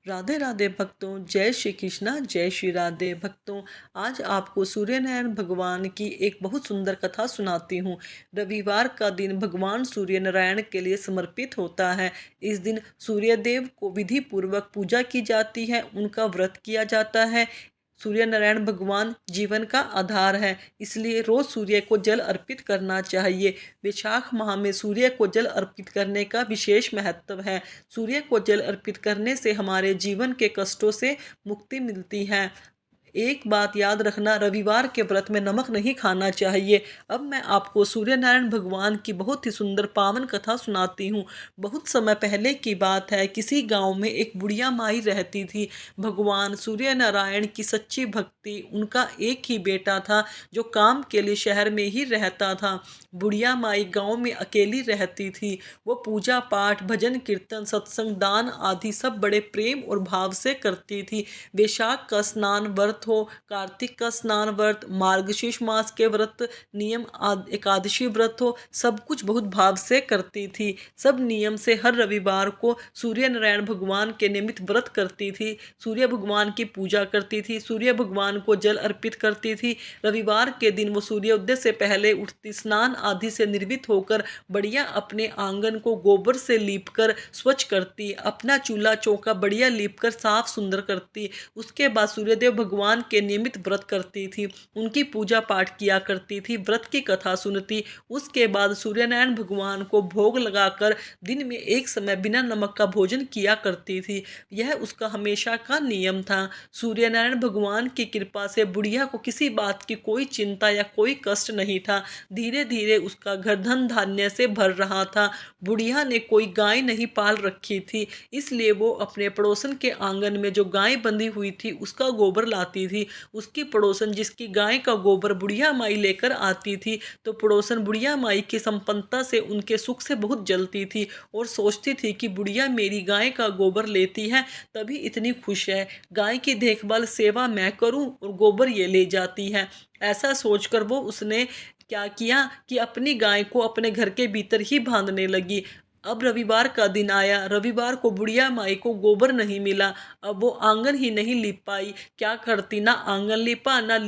राधे राधे भक्तों, जय श्री कृष्णा, जय श्री राधे भक्तों। आज आपको सूर्यनारायण भगवान की एक बहुत सुंदर कथा सुनाती हूँ। रविवार का दिन भगवान सूर्य नारायण के लिए समर्पित होता है। इस दिन सूर्यदेव को विधि पूर्वक पूजा की जाती है, उनका व्रत किया जाता है। सूर्य नारायण भगवान जीवन का आधार है, इसलिए रोज सूर्य को जल अर्पित करना चाहिए। वैशाख माह में सूर्य को जल अर्पित करने का विशेष महत्व है। सूर्य को जल अर्पित करने से हमारे जीवन के कष्टों से मुक्ति मिलती है। एक बात याद रखना, रविवार के व्रत में नमक नहीं खाना चाहिए। अब मैं आपको सूर्य नारायण भगवान की बहुत ही सुंदर पावन कथा सुनाती हूँ। बहुत समय पहले की बात है, किसी गांव में एक बुढ़िया माई रहती थी। भगवान सूर्य नारायण की सच्ची भक्ति, उनका एक ही बेटा था जो काम के लिए शहर में ही रहता था। बुढ़िया माई गांव में अकेली रहती थी। वो पूजा पाठ, भजन कीर्तन, सत्संग, दान आदि सब बड़े प्रेम और भाव से करती थी। वैशाख का स्नान व्रत हो, कार्तिक का स्नान व्रत, मार्गशीर्ष मास के व्रत, नियम एकादशी व्रत हो, सब कुछ बहुत भाव से करती थी। सब नियम से हर रविवार को सूर्य नारायण भगवान के निमित्त व्रत करती थी। सूर्य भगवान की पूजा करती थी, सूर्य भगवान को जल अर्पित करती थी। रविवार के दिन वो सूर्योदय से पहले उठती, स्नान आदि से निर्वित होकर बढ़िया अपने आंगन को गोबर से लीपकर स्वच्छ करती, अपना चूल्हा चौका बढ़िया लीपकर साफ सुंदर करती। उसके बाद सूर्यदेव भगवान के नियमित व्रत करती थी, उनकी पूजा पाठ किया करती थी, व्रत की कथा सुनती। उसके बाद सूर्यनारायण भगवान को भोग लगाकर दिन में एक समय बिना नमक का भोजन किया करती थी। यह उसका हमेशा का नियम था। सूर्यनारायण भगवान की कृपा से बुढ़िया को किसी बात की कोई चिंता या कोई कष्ट नहीं था। धीरे धीरे उसका घर धन धान्य से भर रहा था। बुढ़िया ने कोई गाय नहीं पाल रखी थी, इसलिए वो अपने पड़ोसन के आंगन में जो गाय बंधी हुई थी उसका गोबर लाती थी। उसकी पड़ोसन जिसकी गाय का गोबर बुढ़िया माई लेकर आती थी, तो पड़ोसन बुढ़िया माई की संपन्नता से, उनके सुख से बहुत जलती थी और सोचती थी कि बुढ़िया मेरी गाय का गोबर लेती है तभी इतनी खुश है, गाय की देखभाल सेवा मैं करूं और गोबर ये ले जाती है। ऐसा सोचकर वो उसने क्या किया कि अपनी गाय को अपने घर के भीतर ही बांधने लगी। अब रविवार का दिन आया। रविवार को बुढ़िया माई को गोबर नहीं मिला। अब वो आंगन ही नहीं लीप पाई। क्या करती, ना आंगन लीपा ना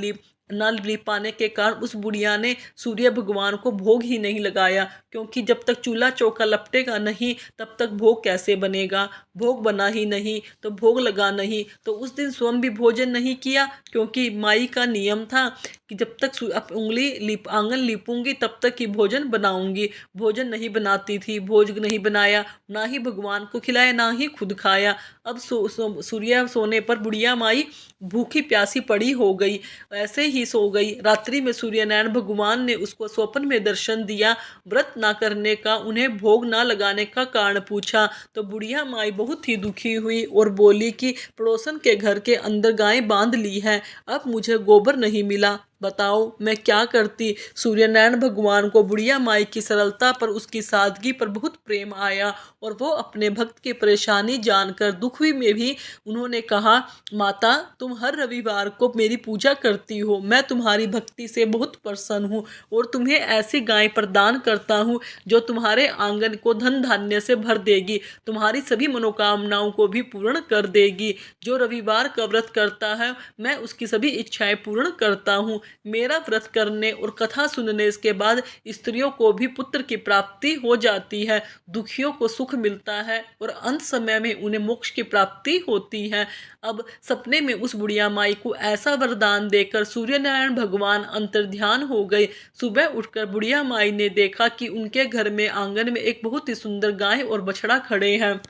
लीप पाने के कारण उस बुढ़िया ने सूर्य भगवान को भोग ही नहीं लगाया, क्योंकि जब तक चूल्हा चौका लपटेगा नहीं तब तक भोग कैसे बनेगा। भोग बना ही नहीं तो भोग लगा नहीं, तो उस दिन स्वयं भी भोजन नहीं किया, क्योंकि माई का नियम था कि जब तक उंगली लीप आंगन लीपूंगी तब तक ही भोजन बनाऊंगी। भोजन नहीं बनाती थी, भोजन नहीं बनाया, ना ही भगवान को खिलाया, ना ही खुद खाया। अब सूर्य सोने पर बुढ़िया माई भूखी प्यासी पड़ी हो गई, ऐसे ही सो गई। रात्रि में सूर्य नारायण भगवान ने उसको स्वप्न में दर्शन दिया। व्रत ना करने का, उन्हें भोग ना लगाने का कारण पूछा, तो बुढ़िया माई बहुत ही दुखी हुई और बोली कि पड़ोसन के घर के अंदर गाय बांध ली है, अब मुझे गोबर नहीं मिला, बताओ मैं क्या करती। सूर्यनारायण भगवान को बुढ़िया माई की सरलता पर, उसकी सादगी पर बहुत प्रेम आया और वो अपने भक्त की परेशानी जानकर दुखी में भी उन्होंने कहा, माता तुम हर रविवार को मेरी पूजा करती हो, मैं तुम्हारी भक्ति से बहुत प्रसन्न हूँ और तुम्हें ऐसी गाय प्रदान करता हूँ जो तुम्हारे आंगन को धन धान्य से भर देगी, तुम्हारी सभी मनोकामनाओं को भी पूर्ण कर देगी। जो रविवार का व्रत करता है मैं उसकी सभी इच्छाएं पूर्ण करता हूँ। मेरा व्रत करने और कथा सुनने के बाद स्त्रियों को भी पुत्र की प्राप्ति हो जाती है, दुखियों को सुख मिलता है और अंत समय में उन्हें मोक्ष की प्राप्ति होती है। अब सपने में उस बुढ़िया माई को ऐसा वरदान देकर सूर्य नारायण भगवान अंतर्ध्यान हो गए। सुबह उठकर बुढ़िया माई ने देखा कि उनके घर में आंगन में एक बहुत ही सुंदर गाय और बछड़ा खड़े हैं।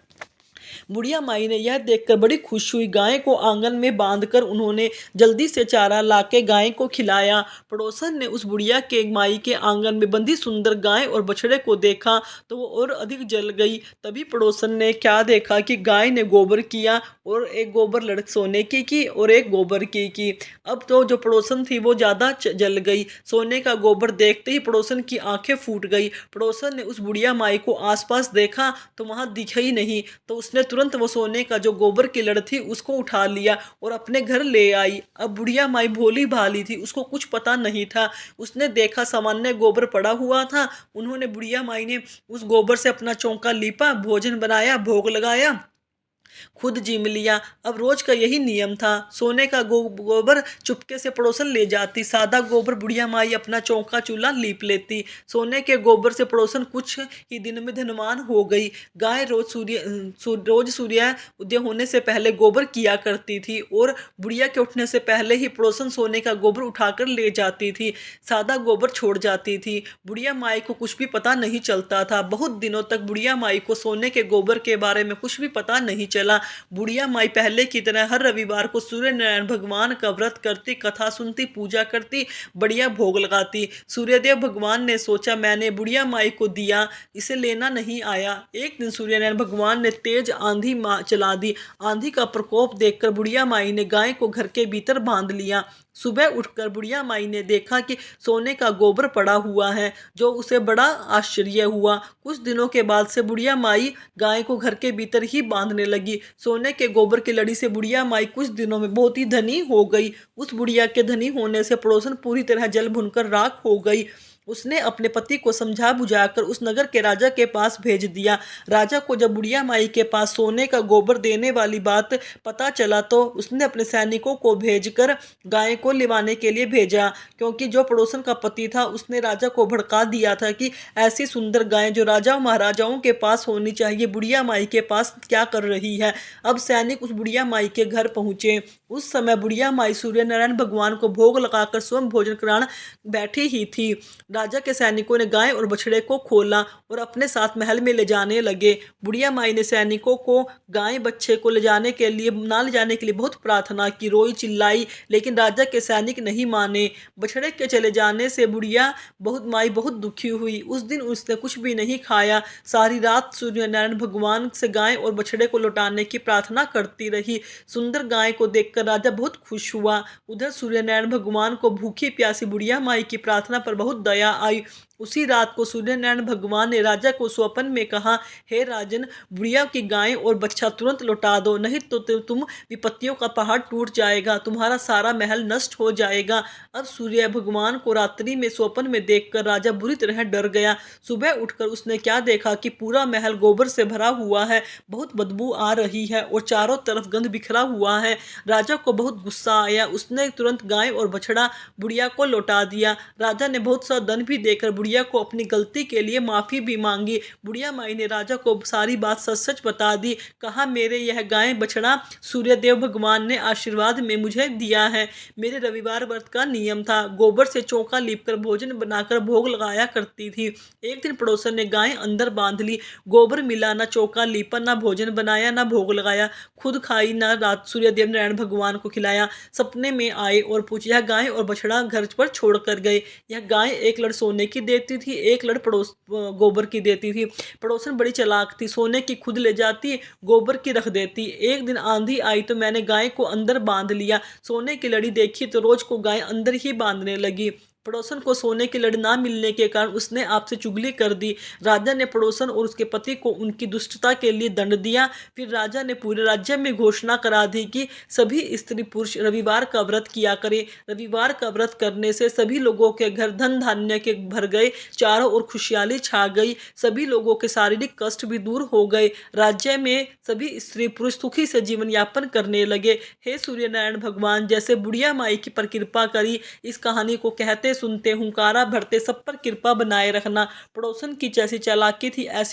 बुढ़िया माई ने यह देखकर बड़ी खुश हुई। गाय को आंगन में बांधकर उन्होंने जल्दी से चारा लाके गाय को खिलाया। पड़ोसन ने उस बुढ़िया के माई के आंगन में बंधी सुंदर गाय और बछड़े को देखा तो वो और अधिक जल गई। तभी पड़ोसन ने क्या देखा कि गाय ने गोबर किया, और एक गोबर लड़क सोने की और एक गोबर की। अब तो जो पड़ोसन थी वो ज़्यादा जल गई। सोने का गोबर देखते ही पड़ोसन की आंखें फूट गई। पड़ोसन ने उस बुढ़िया माई को आसपास देखा तो वहाँ दिखा ही नहीं, तो उसने तुरंत वो सोने का जो गोबर की लड़ थी उसको उठा लिया और अपने घर ले आई। अब बुढ़िया माई भोली भाली थी, उसको कुछ पता नहीं था। उसने देखा सामान्य गोबर पड़ा हुआ था। बुढ़िया माई ने उस गोबर से अपना चौका लीपा, भोजन बनाया, भोग लगाया खुद जिम लिया। अब रोज का यही नियम था। सोने का गोबर चुपके से पड़ोसन ले जाती। सादा गोबर बुढ़िया माई अपना चौका चूल्हा लीप लेती। सोने के गोबर से पड़ोसन कुछ ही दिन में धनवान हो गई। गाय रोज सूर्य उदय होने से पहले गोबर किया करती थी और बुढ़िया के उठने से पहले ही पड़ोसन सोने का गोबर उठाकर ले जाती थी। सादा गोबर छोड़ जाती थी। बुढ़िया माई को कुछ भी पता नहीं चलता था। बहुत दिनों तक बुढ़िया माई को सोने के गोबर के बारे में कुछ भी पता नहीं चला। बुढ़िया माई पहले की तरह हर रविवार को सूर्य नारायण भगवान का व्रत करती, कथा सुनती, पूजा करती, बढ़िया भोग लगाती। सूर्यदेव भगवान ने सोचा मैंने बुढ़िया माई को दिया, इसे लेना नहीं आया। एक दिन सूर्यनारायण भगवान ने तेज आंधी चला दी। आंधी का प्रकोप देखकर बुढ़िया माई ने गाय को घर के भीतर बांध लिया। सुबह उठकर बुढ़िया माई ने देखा कि सोने का गोबर पड़ा हुआ है, जो उसे बड़ा आश्चर्य हुआ। कुछ दिनों के बाद से बुढ़िया माई गाय को घर के भीतर ही बांधने लगी। सोने के गोबर की लड़ी से बुढ़िया माई कुछ दिनों में बहुत ही धनी हो गई। उस बुढ़िया के धनी होने से पड़ोसन पूरी तरह जल भुनकर राख हो गई। उसने अपने पति को समझा बुझाकर उस नगर के राजा के पास भेज दिया। राजा को जब बुढ़िया माई के पास सोने का गोबर देने वाली बात पता चला तो उसने अपने सैनिकों को भेजकर गाय को लिवाने के लिए भेजा, क्योंकि जो पड़ोसन का पति था उसने राजा को भड़का दिया था कि ऐसी सुंदर गाय जो राजाओं महाराजाओं के पास होनी चाहिए बुढ़िया माई के पास क्या कर रही है। अब सैनिक उस बुढ़िया माई के घर पहुंचे। उस समय बुढ़िया माई सूर्य नारायण भगवान को भोग लगाकर स्वयं भोजन कराने बैठी ही थी। राजा के सैनिकों ने गाय और बछड़े को खोला और अपने साथ महल में ले जाने लगे। बुढ़िया माई ने सैनिकों को गाय बच्चे को ले जाने के लिए बहुत प्रार्थना की, रोई चिल्लाई, लेकिन राजा के सैनिक नहीं माने। बछड़े के चले जाने से बुढ़िया माई बहुत दुखी हुई। उस दिन उसने कुछ भी नहीं खाया। सारी रात सूर्यनारायण भगवान से गाय और बछड़े को लौटाने की प्रार्थना करती रही। सुंदर गाय को देखकर राजा बहुत खुश हुआ। उधर सूर्यनारायण भगवान को भूखी प्यासी बुढ़िया माई की प्रार्थना पर बहुत दया आई। उसी रात को सूर्यनारायण भगवान ने राजा को स्वप्न में कहा, हे राजन, बुढ़िया की गाय और बच्चा तुरंत लौटा दो, नहीं तो तुम विपत्तियों का पहाड़ टूट जाएगा, तुम्हारा सारा महल नष्ट हो जाएगा। अब सूर्य भगवान को रात्रि में स्वप्न में देखकर राजा बुरी तरह डर गया। सुबह उठकर उसने क्या देखा कि पूरा महल गोबर से भरा हुआ है, बहुत बदबू आ रही है और चारों तरफ गंध बिखरा हुआ है। राजा को बहुत गुस्सा आया। उसने तुरंत गाय और बछड़ा बुढ़िया को लौटा दिया। राजा ने बहुत सा धन भी देकर बुढ़िया को अपनी गलती के लिए माफी भी मांगी। बुढ़िया माई ने राजा को सारी बात सच सच बता दी। कहा, मेरे यह गाय बछड़ा सूर्यदेव भगवान ने आशीर्वाद में मुझे दिया है। मेरे रविवार व्रत का नियम था, गोबर से चौका लीपकर भोजन बनाकर भोग लगाया करती थी। एक दिन पड़ोसन ने गाय अंदर बांध ली। गोबर मिला, न चौका लीपा, न भोजन बनाया, न भोग लगाया, खुद खाई, न रात सूर्यदेव नारायण भगवान को खिलाया। सपने में आए और पूछा, यह गाय और बछड़ा घर पर छोड़ कर गए। यह गाय एक लड़ सोने की देती थी, एक लड़ गोबर की देती थी। पड़ोसन बड़ी चालाक थी, सोने की खुद ले जाती, गोबर की रख देती। एक दिन आंधी आई तो मैंने गाय को अंदर बांध लिया। सोने की लड़ी देखी तो रोज को गाय अंदर ही बांधने लगी। पड़ोसन को सोने की लड़ी ना मिलने के कारण उसने आपसे चुगली कर दी। राजा ने पड़ोसन और उसके पति को उनकी दुष्टता के लिए दंड दिया। फिर राजा ने पूरे राज्य में घोषणा करा दी कि सभी स्त्री पुरुष रविवार का व्रत किया करें। रविवार का व्रत करने से सभी लोगों के घर धन धान्य के भर गए, चारों ओर खुशहाली छा गई, सभी लोगों के शारीरिक कष्ट भी दूर हो गए। राज्य में सभी स्त्री पुरुष सुखी से जीवन यापन करने लगे। हे सूर्य नारायण भगवान, जैसे बुढ़िया माई की पर कृपा करी, इस कहानी को कहते सुनते हुंकारा भरते सब पर कृपा बनाए रखना। पड़ोसन की जैसी चालाकी थी ऐसी